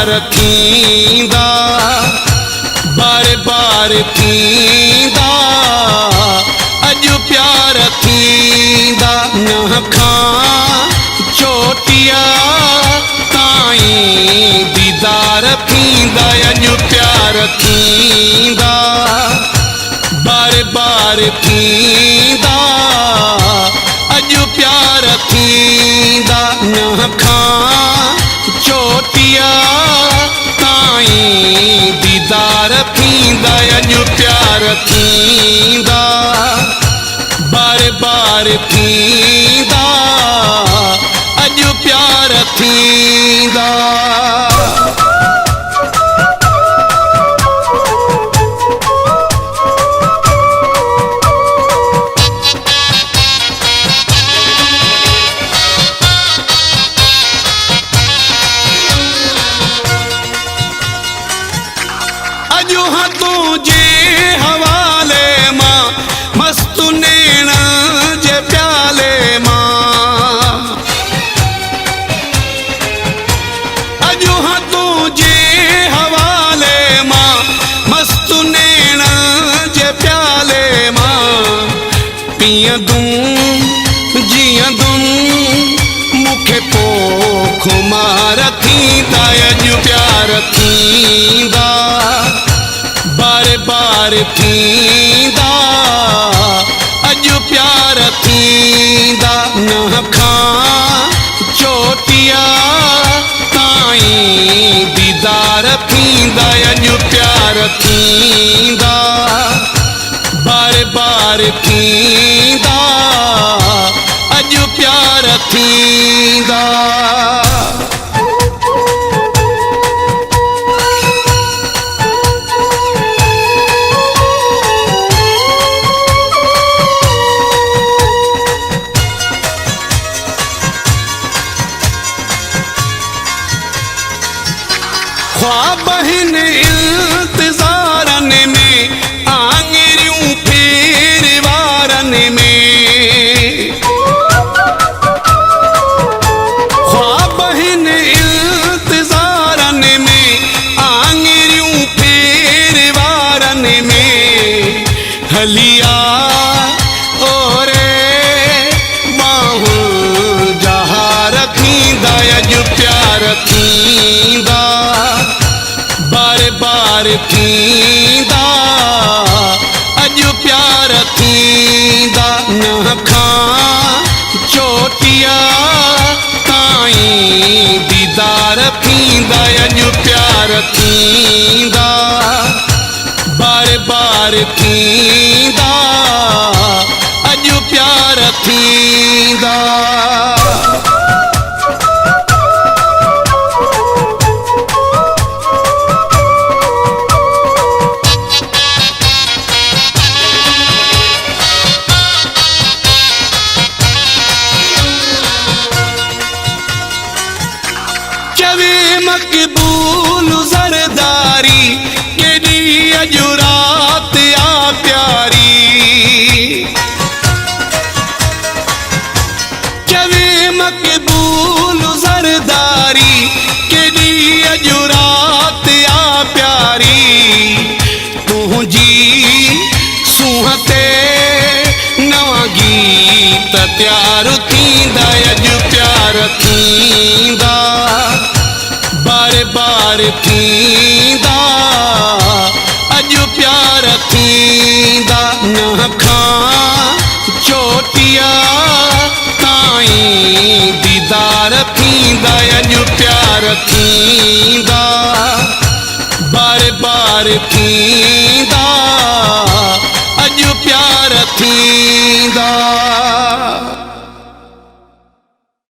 प्यार थींदा बार बार थींदा अॼु प्यार थींदा न खां चोटिया ताईं दीदार थींदा अॼु प्यार थींदा बार बार थींदा अॼु प्यार थींदा न खां चोटिया ताईं दीदार थींदा अॼु प्यार थींदा बार बार थींदा अॼु प्यार थींदा। अॼु हथों जे हवाले मां मस्त नैण जे प्याले मां अॼु हथों जे हवाले मां मस्त नैण जे प्याले मां पीअंदुमि जीअंदुमि मूंखे पोख मार थींदा अॼु प्यार थींदा बार बार थींदा अॼु प्यार थींदा न खां चोटिया ताईं दीदार थींदा अॼु प्यार थींदा बार बार थींदा अॼु प्यार थींदा। ख्वाब हिन इंतज़ारन में आङिरियूं फेर वारन में ख्वाब हिन इंतज़ारन में आङिरियूं फेर वारन में हलिया ओरे बाहूं जहार थींदा अॼु प्यार थींदा बार बार थींदा अॼु प्यार थींदा न खां चोटिया ताईं दीदार थींदा अॼु प्यार थींदा बार बार थींदा अॼु प्यार थींदा। चवे मक़बूल ज़रदारी केॾी अॼु राति आ प्यारी चवे मक़बूल ज़रदारी केॾी अॼु राति आ प्यारी तुंहिंजी सूंहं ते नवां गीत तयारु थींदा अॼु प्यार थींदा बार बार थींदा अॼु प्यार थींदा न खां चोटिया ताईं दीदार थींदा अॼु प्यार थींदा बार बार थींदा अॼु प्यार थींदा।